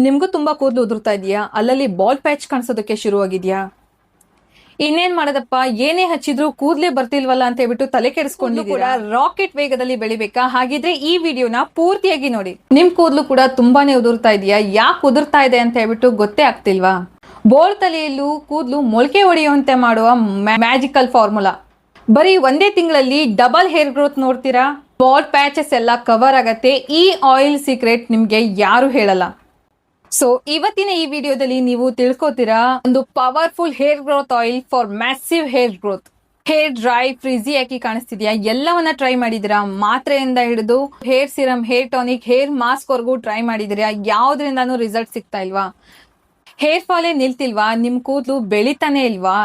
ನಿಮ್ಗೂ ತುಂಬಾ ಕೂದಲು ಉದುರ್ತಾ ಇದೆಯಾ? ಅಲ್ಲಲ್ಲಿ ಬಾಲ್ ಪ್ಯಾಚ್ ಕಾಣಿಸೋದಕ್ಕೆ ಶುರುವಾಗಿದ್ಯಾ? ಇನ್ನೇನ್ ಮಾಡೋದಪ್ಪ, ಏನೇ ಹಚ್ಚಿದ್ರು ಕೂದ್ಲೇ ಬರ್ತಿಲ್ವಲ್ಲ ಅಂತ ಹೇಳ್ಬಿಟ್ಟು ತಲೆ ಕೆಡಿಸ್ಕೊಂಡಿದ್ದೀರಾ? ರಾಕೆಟ್ ವೇಗದಲ್ಲಿ ಬೆಳಿಬೇಕಾ? ಹಾಗಿದ್ರೆ ಈ ವಿಡಿಯೋನ ಪೂರ್ತಿಯಾಗಿ ನೋಡಿ. ನಿಮ್ ಕೂದ್ಲು ಕೂಡ ತುಂಬಾನೇ ಉದುರ್ತಾ ಇದೆಯಾ? ಯಾಕೆ ಉದುರ್ತಾ ಇದೆ ಅಂತ ಹೇಳ್ಬಿಟ್ಟು ಗೊತ್ತೇ ಆಗ್ತಿಲ್ವಾ? ಬೋಳ್ ತಲೆಯಲ್ಲೂ ಕೂದ್ಲು ಮೊಳಕೆ ಹೊಡೆಯುವಂತೆ ಮಾಡುವ ಮ್ಯಾಜಿಕಲ್ ಫಾರ್ಮುಲಾ. ಬರೀ ಒಂದೇ ತಿಂಗಳಲ್ಲಿ ಡಬಲ್ ಹೇರ್ ಗ್ರೋತ್ ನೋಡ್ತೀರಾ? ಬಾಲ್ ಪ್ಯಾಚಸ್ ಎಲ್ಲ ಕವರ್ ಆಗತ್ತೆ. ಈ ಆಯಿಲ್ ಸೀಕ್ರೆಟ್ ನಿಮ್ಗೆ ಯಾರು ಹೇಳಲ್ಲ. ಸೊ ಇವತ್ತಿನ ಈ ವಿಡಿಯೋದಲ್ಲಿ ನೀವು ತಿಳ್ಕೊತೀರಾ ಒಂದು powerful hair growth oil for massive hair growth. Hair dry frizzy ಆಗಿ ಕಾಣಿಸ್ತಿದ್ಯಾ? ಎಲ್ಲವನ್ನ ಟ್ರೈ ಮಾಡಿದಿರಾ? ಮಾತ್ರೆಯಿಂದ ಹಿಡಿದು hair serum, hair tonic, hair mask ವರ್ಗೂ ಟ್ರೈ ಮಾಡಿದಿರಾ? ಯಾವ್ದ್ರಿಂದಾನು ರಿಸಲ್ಟ್ ಸಿಗ್ತಾ ಇಲ್ವಾ? ಹೇರ್ ಫಾಲೇ ನಿಲ್ತಿಲ್ವಾ? ನಿಮ್ ಕೂದ್ಲು ಬೆಳಿತಾನೆ ಇಲ್ವಾ?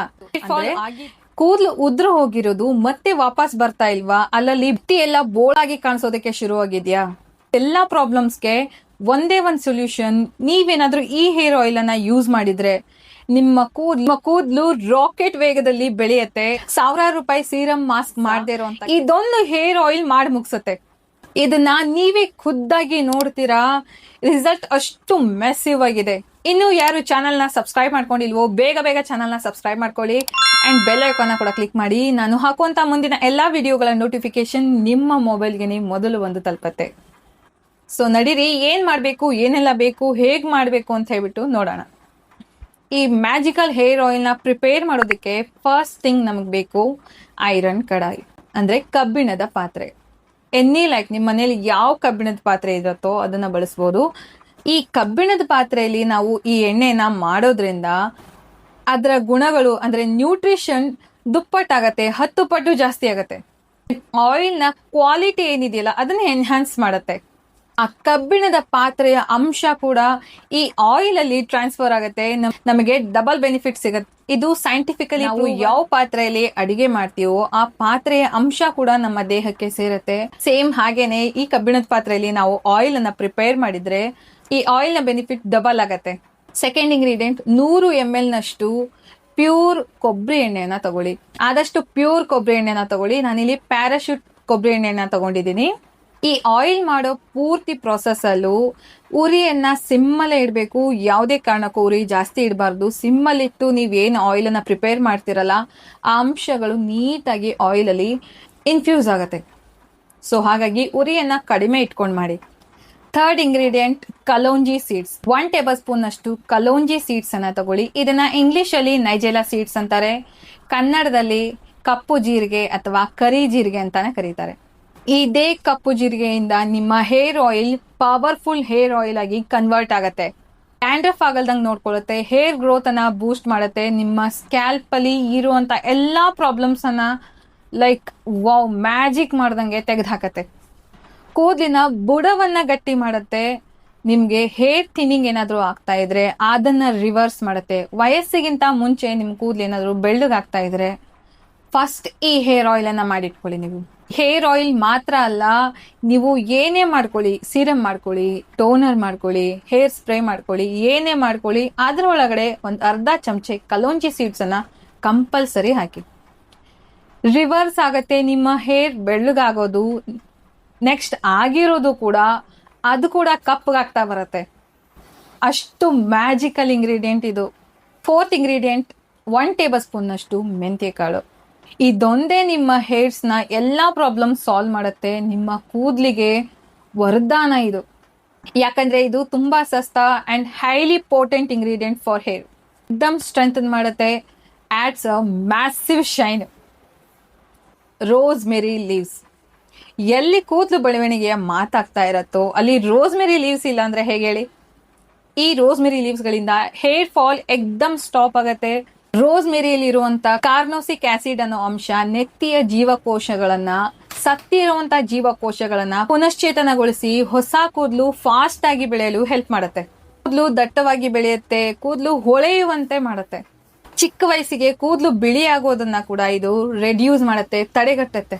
ಕೂದ್ಲು ಉದ್ರ ಹೋಗಿರೋದು ಮತ್ತೆ ವಾಪಸ್ ಬರ್ತಾ ಇಲ್ವಾ? ಅಲ್ಲಲ್ಲಿ ಬಿಟ್ಟಿ ಎಲ್ಲ ಬೋಳಾಗಿ ಕಾಣಿಸೋದಕ್ಕೆ ಶುರುವಾಗಿದ್ಯಾ? ಎಲ್ಲಾ ಪ್ರಾಬ್ಲಮ್ಸ್ಗೆ ಒಂದೇ ಒಂದ್ ಸೊಲ್ಯೂಷನ್. ನೀವೇನಾದ್ರೂ ಈ ಹೇರ್ ಆಯಿಲ್ ಅನ್ನ ಯೂಸ್ ಮಾಡಿದ್ರೆ ನಿಮ್ಮ ಕೂದ್ಲು ರಾಕೆಟ್ ವೇಗದಲ್ಲಿ ಬೆಳೆಯುತ್ತೆ. ಸಾವಿರಾರು ರೂಪಾಯಿ ಸೀರಮ್ ಮಾಸ್ಕ್ ಮಾಡದೇ ಇರೋಂತ ಇದೊಂದು ಹೇರ್ ಆಯಿಲ್ ಮಾಡಿ ಮುಗಿಸುತ್ತೆ. ಇದನ್ನ ನೀವೇ ಖುದ್ದಾಗಿ ನೋಡ್ತೀರಾ. ರಿಸಲ್ಟ್ ಅಷ್ಟು ಮೆಸಿವ್ ಆಗಿದೆ. ಇನ್ನು ಯಾರು ಚಾನಲ್ ನ ಸಬ್ಸ್ಕ್ರೈಬ್ ಮಾಡ್ಕೊಂಡಿಲ್ವೋ ಬೇಗ ಬೇಗ ಚಾನಲ್ ನ ಸಬ್ಸ್ಕ್ರೈಬ್ ಮಾಡ್ಕೊಳ್ಳಿ ಅಂಡ್ ಬೆಲ್ ಐಕಾನ್ ಕೂಡ ಕ್ಲಿಕ್ ಮಾಡಿ. ನಾನು ಹಾಕುವಂತ ಮುಂದಿನ ಎಲ್ಲಾ ವಿಡಿಯೋಗಳ ನೋಟಿಫಿಕೇಶನ್ ನಿಮ್ಮ ಮೊಬೈಲ್ಗೆ ಮೊದಲು ಒಂದು ತಲುಪತ್ತೆ. ಸೊ ನಡೀರಿ, ಏನ್ ಮಾಡ್ಬೇಕು, ಏನೆಲ್ಲ ಬೇಕು, ಹೇಗ್ ಮಾಡ್ಬೇಕು ಅಂತ ಹೇಳ್ಬಿಟ್ಟು ನೋಡೋಣ. ಈ ಮ್ಯಾಜಿಕಲ್ ಹೇರ್ ಆಯಿಲ್ ನ ಪ್ರಿಪೇರ್ ಮಾಡೋದಕ್ಕೆ ಫಸ್ಟ್ ಥಿಂಗ್ ನಮಗ್ ಬೇಕು ಐರನ್ ಕಡಾಯಿ, ಅಂದ್ರೆ ಕಬ್ಬಿಣದ ಪಾತ್ರೆ. ಲೈಕ್ ನಿಮ್ಮ ಮನೇಲಿ ಯಾವ ಕಬ್ಬಿಣದ ಪಾತ್ರೆ ಇರುತ್ತೋ ಅದನ್ನ ಬಳಸ್ಬೋದು. ಈ ಕಬ್ಬಿಣದ ಪಾತ್ರೆಯಲ್ಲಿ ನಾವು ಈ ಎಣ್ಣೆನ ಮಾಡೋದ್ರಿಂದ ಅದರ ಗುಣಗಳು ಅಂದ್ರೆ ನ್ಯೂಟ್ರಿಷನ್ ದುಪ್ಪಟ್ಟಾಗತ್ತೆ, 10 ಪಟ್ಟು ಜಾಸ್ತಿ ಆಗತ್ತೆ. ಆಯಿಲ್ ನ ಕ್ವಾಲಿಟಿ ಏನಿದೆಯಲ್ಲ ಅದನ್ನ ಎನ್ಹಾನ್ಸ್ ಮಾಡತ್ತೆ. ಆ ಕಬ್ಬಿಣದ ಪಾತ್ರೆಯ ಅಂಶ ಕೂಡ ಈ ಆಯಿಲ್ ಅಲ್ಲಿ ಟ್ರಾನ್ಸ್ಫರ್ ಆಗುತ್ತೆ. ನಮಗೆ ಡಬಲ್ ಬೆನಿಫಿಟ್ ಸಿಗುತ್ತೆ. ಇದು ಸೈಂಟಿಫಿಕಲಿ ನಾವು ಯಾವ ಪಾತ್ರೆಯಲ್ಲಿ ಅಡಿಗೆ ಮಾಡ್ತೀವೋ ಆ ಪಾತ್ರೆಯ ಅಂಶ ಕೂಡ ನಮ್ಮ ದೇಹಕ್ಕೆ ಸೇರುತ್ತೆ. ಸೇಮ್ ಹಾಗೇನೆ ಈ ಕಬ್ಬಿಣದ ಪಾತ್ರೆಯಲ್ಲಿ ನಾವು ಆಯಿಲ್ ಅನ್ನ ಪ್ರಿಪೇರ್ ಮಾಡಿದ್ರೆ ಈ ಆಯಿಲ್ ನ ಬೆನಿಫಿಟ್ ಡಬಲ್ ಆಗತ್ತೆ. ಸೆಕೆಂಡ್ ಇಂಗ್ರೀಡಿಯೆಂಟ್, 100 ml ನಷ್ಟು ಪ್ಯೂರ್ ಕೊಬ್ಬರಿ ಎಣ್ಣೆನ ತಗೊಳ್ಳಿ. ಆದಷ್ಟು ಪ್ಯೂರ್ ಕೊಬ್ಬರಿ ಎಣ್ಣೆನ ತಗೊಳ್ಳಿ. ನಾನಿಲ್ಲಿ ಪ್ಯಾರಾಶೂಟ್ ಕೊಬ್ಬರಿ ಎಣ್ಣೆನ ತಗೊಂಡಿದ್ದೀನಿ. ಈ ಆಯಿಲ್ ಮಾಡೋ ಪೂರ್ತಿ ಪ್ರೊಸೆಸ್ ಅಲ್ಲೂ ಉರಿಯನ್ನ ಸಿಮ್ಮಲ್ಲೇ ಇಡಬೇಕು. ಯಾವುದೇ ಕಾರಣಕ್ಕೂ ಉರಿ ಜಾಸ್ತಿ ಇಡಬಾರ್ದು. ಸಿಮ್ಮಲ್ಲಿಟ್ಟು ನೀವೇನು ಆಯಿಲ್ ಅನ್ನ ಪ್ರಿಪೇರ್ ಮಾಡ್ತಿರಲ್ಲ ಆ ಅಂಶಗಳು ನೀಟಾಗಿ ಆಯಿಲ್ ಅಲ್ಲಿ ಇನ್ಫ್ಯೂಸ್ ಆಗತ್ತೆ. ಸೊ ಹಾಗಾಗಿ ಉರಿಯನ್ನ ಕಡಿಮೆ ಇಟ್ಕೊಂಡು ಮಾಡಿ. Third ingredient, kalonji seeds. 1 tablespoon ಅಷ್ಟು ಕಲೋಂಜಿ ಸೀಡ್ಸ್ ಅನ್ನ ತಗೊಳ್ಳಿ. ಇದನ್ನ ಇಂಗ್ಲಿಷ್ ಅಲ್ಲಿ ನೈಜೆಲಾ ಸೀಡ್ಸ್ ಅಂತಾರೆ, ಕನ್ನಡದಲ್ಲಿ ಕಪ್ಪು ಜೀರಿಗೆ ಅಥವಾ ಕರಿ ಜೀರಿಗೆ ಅಂತಾನೆ ಕರೀತಾರೆ. ಇದೇ ಕಪ್ಪು ಜೀರಿಗೆಯಿಂದ ನಿಮ್ಮ hair oil powerful hair oil ಆಗಿ ಕನ್ವರ್ಟ್ ಆಗತ್ತೆ. ಡ್ಯಾಂಡ್ರಫ್ ಆಗಲ್ದಂಗ್ ನೋಡ್ಕೊಳ್ಳುತ್ತೆ, ಹೇರ್ ಗ್ರೋತ್ ಅನ್ನ ಬೂಸ್ಟ್ ಮಾಡುತ್ತೆ, ನಿಮ್ಮ ಸ್ಕ್ಯಾಲ್ಪ್ ಅಲ್ಲಿ ಇರುವಂತ ಎಲ್ಲಾ ಪ್ರಾಬ್ಲಮ್ಸ್ ಅನ್ನ ಲೈಕ್ ವಾವ್ ಮ್ಯಾಜಿಕ್ ಮಾಡ್ದಂಗೆ ತೆಗೆದುಹಾಕತ್ತೆ. ಕೂದಲಿನ ಬುಡವನ್ನ ಗಟ್ಟಿ ಮಾಡುತ್ತೆ. ನಿಮ್ಗೆ ಹೇರ್ ಥಿನ್ನಿಂಗ್ ಏನಾದ್ರೂ ಆಗ್ತಾ ಇದ್ರೆ ಅದನ್ನ ರಿವರ್ಸ್ ಮಾಡುತ್ತೆ. ವಯಸ್ಸಿಗಿಂತ ಮುಂಚೆ ನಿಮ್ ಕೂದಲು ಏನಾದ್ರೂ ಬೆಳ್ಳಗಾಗ್ತಾ ಇದ್ರೆ ಫಸ್ಟ್ ಈ ಹೇರ್ ಆಯಿಲ್ ಅನ್ನ ಮಾಡಿಟ್ಕೊಳ್ಳಿ. ನೀವು ಹೇರ್ ಆಯಿಲ್ ಮಾತ್ರ ಅಲ್ಲ, ನೀವು ಏನೇ ಮಾಡ್ಕೊಳ್ಳಿ, ಸೀರಮ್ ಮಾಡ್ಕೊಳ್ಳಿ, ಟೋನರ್ ಮಾಡ್ಕೊಳ್ಳಿ, ಹೇರ್ ಸ್ಪ್ರೇ ಮಾಡ್ಕೊಳ್ಳಿ, ಏನೇ ಮಾಡ್ಕೊಳ್ಳಿ, ಅದರೊಳಗಡೆ ಒಂದು ಅರ್ಧ ಚಮಚೆ ಕಲೋಂಜಿ ಸೀಡ್ಸ್ ಅನ್ನ ಕಂಪಲ್ಸರಿ ಹಾಕಿ. ರಿವರ್ಸ್ ಆಗತ್ತೆ ನಿಮ್ಮ ಹೇರ್ ಬೆಳ್ಳಗಾಗೋದು. ನೆಕ್ಸ್ಟ್ ಆಗಿರೋದು ಕೂಡ ಅದು ಕೂಡ ಕಪ್ಪಗಾಗ್ತಾ ಬರುತ್ತೆ. ಅಷ್ಟು ಮ್ಯಾಜಿಕಲ್ ಇಂಗ್ರೀಡಿಯೆಂಟ್ ಇದು. ಫೋರ್ತ್ ಇಂಗ್ರೀಡಿಯೆಂಟ್, 1 ಟೇಬಲ್ ಸ್ಪೂನ್ ಅಷ್ಟು ಮೆಂತ್ಯ ಕಾಳು. ಇದೊಂದೇ ನಿಮ್ಮ ಹೇರ್ಸ್ ನ ಎಲ್ಲಾ ಪ್ರಾಬ್ಲಮ್ ಸಾಲ್ವ್ ಮಾಡುತ್ತೆ. ನಿಮ್ಮ ಕೂದ್ಲಿಗೆ ವರದಾನ ಇದು. ಯಾಕಂದ್ರೆ ಇದು ತುಂಬಾ ಸಸ್ತಾ and highly potent ingredient for hair. ಎಕ್ದಮ್ ಸ್ಟ್ರೆಂಥನ್ ಮಾಡುತ್ತೆ, adds a massive shine. Rosemary leaves. ಎಲ್ಲಿ ಕೂದಲು ಬೆಳವಣಿಗೆಯ ಮಾತಾಗ್ತಾ ಇರತ್ತೋ ಅಲ್ಲಿ ರೋಸ್ ಮೇರಿ ಲೀವ್ಸ್ ಇಲ್ಲ ಅಂದ್ರೆ ಹೇಗೆ ಹೇಳಿ? ಈ ರೋಸ್ ಮೇರಿ ಲೀವ್ಸ್ ಗಳಿಂದ ಹೇರ್ ಫಾಲ್ ಎಕ್ದಮ್ ಸ್ಟಾಪ್ ಆಗತ್ತೆ. ರೋಸ್ ಮೇರಿಯಲ್ಲಿ ಇರುವಂತ ಕಾರ್ನೋಸಿಕ್ ಆಸಿಡ್ ಅನ್ನೋ ಅಂಶ ನೆತ್ತಿಯ ಜೀವಕೋಶಗಳನ್ನ, ಸತ್ತಿರುವಂತ ಜೀವಕೋಶಗಳನ್ನ ಪುನಶ್ಚೇತನಗೊಳಿಸಿ ಹೊಸ ಕೂದಲು ಫಾಸ್ಟ್ ಆಗಿ ಬೆಳೆಯಲು ಹೆಲ್ಪ್ ಮಾಡುತ್ತೆ. ಕೂದಲು ದಟ್ಟವಾಗಿ ಬೆಳೆಯುತ್ತೆ, ಕೂದಲು ಹೊಳೆಯುವಂತೆ ಮಾಡುತ್ತೆ. ಚಿಕ್ಕ ವಯಸ್ಸಿಗೆ ಕೂದಲು ಬಿಳಿ ಆಗೋದನ್ನ ಕೂಡ ಇದು ರೆಡ್ಯೂಸ್ ಮಾಡುತ್ತೆ, ತಡೆಗಟ್ಟುತ್ತೆ.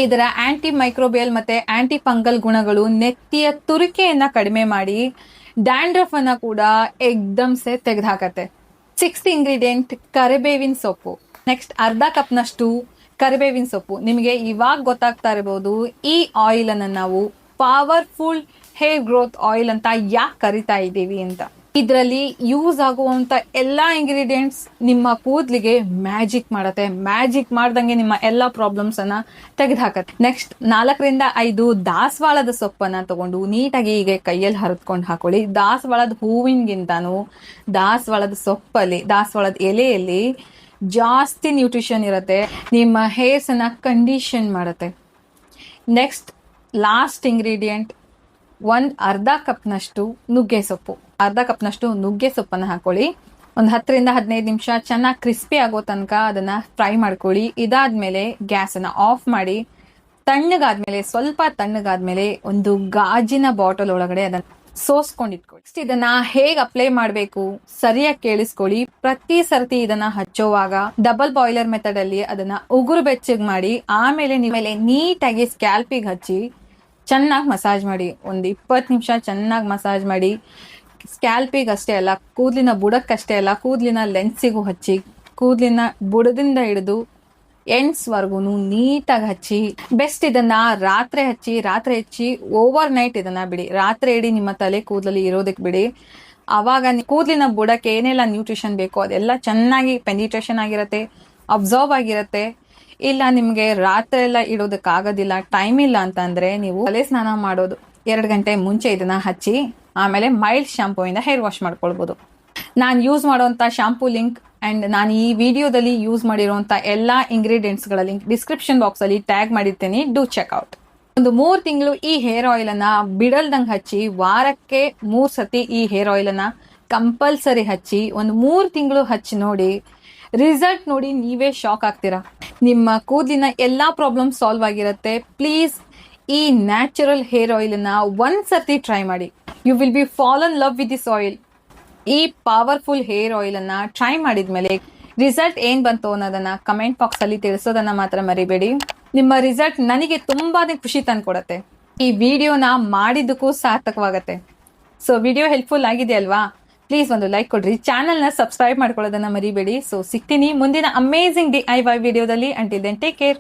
ಇದರ ಆಂಟಿ ಮೈಕ್ರೋಬಿಯಲ್ ಮತ್ತೆ ಆಂಟಿ ಫಂಗಲ್ ಗುಣಗಳು ನೆತ್ತಿಯ ತುರಿಕೆಯನ್ನ ಕಡಿಮೆ ಮಾಡಿ ಡ್ಯಾಂಡ್ರಫ್ ಅನ್ನ ಕೂಡ ಎಕ್ದಮ್ ಸೆ ತೆಗೆದುಹಾಕತ್ತೆ. 6th ಇಂಗ್ರೀಡಿಯೆಂಟ್, ಕರಿಬೇವಿನ ಸೊಪ್ಪು. ನೆಕ್ಸ್ಟ್ ಅರ್ಧ ಕಪ್ ನಷ್ಟು ಕರಿಬೇವಿನ ಸೊಪ್ಪು. ನಿಮಗೆ ಇವಾಗ ಗೊತ್ತಾಗ್ತಾ ಇರಬಹುದು, ಈ ಆಯಿಲ್ ಅನ್ನ ನಾವು ಪವರ್ಫುಲ್ ಹೇರ್ ಗ್ರೋತ್ ಆಯಿಲ್ ಅಂತ ಯಾಕೆ ಕರಿತಾ ಇದ್ದೀವಿ ಅಂತ. ಇದರಲ್ಲಿ ಯೂಸ್ ಆಗುವಂತ ಎಲ್ಲಾ ಇಂಗ್ರೀಡಿಯೆಂಟ್ಸ್ ನಿಮ್ಮ ಕೂದಲಿಗೆ ಮ್ಯಾಜಿಕ್ ಮಾಡತ್ತೆ. ಮ್ಯಾಜಿಕ್ ಮಾಡ್ದಂಗೆ ನಿಮ್ಮ ಎಲ್ಲಾ ಪ್ರಾಬ್ಲಮ್ಸ್ ಅನ್ನ ತೆಗೆದುಹಾಕತ್ತೆ. ನೆಕ್ಸ್ಟ್ 4-5 ದಾಸವಾಳದ ಸೊಪ್ಪನ್ನ ತಗೊಂಡು ನೀಟಾಗಿ ಹೀಗೆ ಕೈಯಲ್ಲಿ ಹರಿದ್ಕೊಂಡು ಹಾಕೊಳ್ಳಿ. ದಾಸವಾಳದ ಹೂವಿನಗಿಂತಾನು ದಾಸವಾಳದ ಸೊಪ್ಪಲ್ಲಿ, ದಾಸವಾಳದ ಎಲೆಯಲ್ಲಿ ಜಾಸ್ತಿ ನ್ಯೂಟ್ರಿಷನ್ ಇರುತ್ತೆ. ನಿಮ್ಮ ಹೇರ್ಸ್ ಅನ್ನ ಕಂಡೀಷನ್ ಮಾಡುತ್ತೆ. ನೆಕ್ಸ್ಟ್ ಲಾಸ್ಟ್ ಇಂಗ್ರೀಡಿಯೆಂಟ್, ಅರ್ಧ ಕಪ್ನಷ್ಟು ನುಗ್ಗೆ ಸೊಪ್ಪು. ಅರ್ಧ ಕಪ್ನಷ್ಟು ನುಗ್ಗೆ ಸೊಪ್ಪನ್ನು ಹಾಕೊಳ್ಳಿ. 10-15 ನಿಮಿಷ ಚೆನ್ನಾಗಿ ಕ್ರಿಸ್ಪಿ ಆಗೋ ತನಕ ಅದನ್ನ ಫ್ರೈ ಮಾಡ್ಕೊಳ್ಳಿ. ಇದಾದ್ಮೇಲೆ ಗ್ಯಾಸ್ ಅನ್ನ ಆಫ್ ಮಾಡಿ, ತಣ್ಣಗಾದ್ಮೇಲೆ, ಸ್ವಲ್ಪ ತಣ್ಣಗಾದ್ಮೇಲೆ ಒಂದು ಗಾಜಿನ ಬಾಟಲ್ ಒಳಗಡೆ ಅದನ್ನ ಸೋಸ್ಕೊಂಡಿಟ್ಕೊಳ್ಳಿ. ಇದನ್ನ ಹೇಗೆ ಅಪ್ಲೈ ಮಾಡಬೇಕು ಸರಿಯಾಗಿ ಕೇಳಿಸ್ಕೊಳ್ಳಿ. ಪ್ರತಿ ಸರ್ತಿ ಇದನ್ನ ಹಚ್ಚೋವಾಗ ಡಬಲ್ ಬಾಯ್ಲರ್ ಮೆಥಡ್ ಅಲ್ಲಿ ಅದನ್ನ ಉಗುರು ಬೆಚ್ಚಗ್ ಮಾಡಿ, ಆಮೇಲೆ ನೀಟಾಗಿ ಸ್ಕ್ಯಾಲ್ಪಿಗೆ ಹಚ್ಚಿ ಚೆನ್ನಾಗಿ ಮಸಾಜ್ ಮಾಡಿ. 20 ನಿಮಿಷ ಚೆನ್ನಾಗಿ ಮಸಾಜ್ ಮಾಡಿ. ಸ್ಕ್ಯಾಲ್ಪಿಗೆ ಅಷ್ಟೇ ಅಲ್ಲ, ಕೂದಲಿನ ಬುಡಕ್ಕಷ್ಟೇ ಅಲ್ಲ, ಕೂದಲಿನ ಲೆನ್ಸಿಗೂ ಹಚ್ಚಿ. ಕೂದಲಿನ ಬುಡದಿಂದ ಹಿಡಿದು ಎಂಡ್ಸ್ವರೆಗೂ ನೀಟಾಗಿ ಹಚ್ಚಿ. ಬೆಸ್ಟ್ ಇದನ್ನ ರಾತ್ರಿ ಹಚ್ಚಿ ಓವರ್ ನೈಟ್ ಇದನ್ನ ಬಿಡಿ. ರಾತ್ರಿ ಇಡೀ ನಿಮ್ಮ ತಲೆ ಕೂದಲಲ್ಲಿ ಇರೋದಕ್ಕೆ ಬಿಡಿ. ಆವಾಗ ಕೂದಲಿನ ಬುಡಕ್ಕೆ ಏನೆಲ್ಲ ನ್ಯೂಟ್ರಿಷನ್ ಬೇಕೋ ಅದೆಲ್ಲ ಚೆನ್ನಾಗಿ ಪೆನಿಟ್ರೇಷನ್ ಆಗಿರುತ್ತೆ, ಅಬ್ಸರ್ವ್ ಆಗಿರುತ್ತೆ. ಇಲ್ಲ ನಿಮ್ಗೆ ರಾತ್ರಿ ಎಲ್ಲ ಇಡೋದಕ್ಕಾಗೋದಿಲ್ಲ, ಟೈಮ್ ಇಲ್ಲ ಅಂತಂದ್ರೆ ನೀವು ತಲೆ ಸ್ನಾನ ಮಾಡೋದು 2 ಗಂಟೆ ಮುಂಚೆ ಇದನ್ನ ಹಚ್ಚಿ, ಆಮೇಲೆ ಮೈಲ್ಡ್ ಶಾಂಪೂ ಇಂದ ಹೇರ್ ವಾಶ್ ಮಾಡ್ಕೊಳ್ಬಹುದು. ನಾನು ಯೂಸ್ ಮಾಡುವಂತ ಶಾಂಪೂ ಲಿಂಕ್ ಅಂಡ್ ನಾನು ಈ ವಿಡಿಯೋದಲ್ಲಿ ಯೂಸ್ ಮಾಡಿರುವಂತ ಎಲ್ಲಾ ಇಂಗ್ರೀಡಿಯೆಂಟ್ಸ್ ಗಳ ಲಿಂಕ್ ಡಿಸ್ಕ್ರಿಪ್ಷನ್ ಬಾಕ್ಸ್ ಅಲ್ಲಿ ಟ್ಯಾಗ್ ಮಾಡಿರ್ತೀನಿ. Do check out. ಒಂದು 3 ತಿಂಗಳು ಈ ಹೇರ್ ಆಯಿಲ್ ಅನ್ನ ಬಿಡಲ್ದಂಗ್ ಹಚ್ಚಿ, ವಾರಕ್ಕೆ 3 ಸತಿ ಈ ಹೇರ್ ಆಯಿಲ್ ಅನ್ನ ಕಂಪಲ್ಸರಿ ಹಚ್ಚಿ, ಒಂದು 3 ತಿಂಗಳು ಹಚ್ಚಿ ನೋಡಿ. ರಿಸಲ್ಟ್ ನೋಡಿ ನೀವೇ ಶಾಕ್ ಆಗ್ತೀರಾ. ನಿಮ್ಮ ಕೂದಲಿನ ಎಲ್ಲಾ ಪ್ರಾಬ್ಲಮ್ ಸಾಲ್ವ್ ಆಗಿರುತ್ತೆ. ಪ್ಲೀಸ್ ಈ ನ್ಯಾಚುರಲ್ ಹೇರ್ ಆಯಿಲ್ ಅನ್ನ ಒಂದ್ಸತಿ ಟ್ರೈ ಮಾಡಿ. You will be fall in love with this oil. ಈ ಪವರ್ಫುಲ್ ಹೇರ್ ಆಯಿಲ್ ಅನ್ನ ಟ್ರೈ ಮಾಡಿದ್ಮೇಲೆ ರಿಸಲ್ಟ್ ಏನ್ ಬಂತು ಅನ್ನೋದನ್ನ ಕಮೆಂಟ್ ಬಾಕ್ಸ್ ಅಲ್ಲಿ ತಿಳಿಸೋದನ್ನ ಮಾತ್ರ ಮರಿಬೇಡಿ. ನಿಮ್ಮ ರಿಸಲ್ಟ್ ನನಗೆ ತುಂಬಾನೇ ಖುಷಿ ತಂದ್ಕೊಡತ್ತೆ. ಈ ವಿಡಿಯೋನ ಮಾಡಿದ್ದಕ್ಕೂ ಸಾರ್ಥಕವಾಗತ್ತೆ. ಸೊ ವಿಡಿಯೋ ಹೆಲ್ಪ್ಫುಲ್ ಆಗಿದೆ ಅಲ್ವಾ? ಪ್ಲೀಸ್ ಒಂದು ಲೈಕ್ ಕೊಡ್ರಿ. ಚಾನೆಲ್ ನ ಸಬ್ಸ್ಕ್ರೈಬ್ ಮಾಡ್ಕೊಳ್ಳೋದನ್ನ ಮರಿಬೇಡಿ. ಸೊ ಸಿಗ್ತೀನಿ ಮುಂದಿನ ಅಮೇಜಿಂಗ್ DIY ವಿಡಿಯೋದಲ್ಲಿ. Until then take care.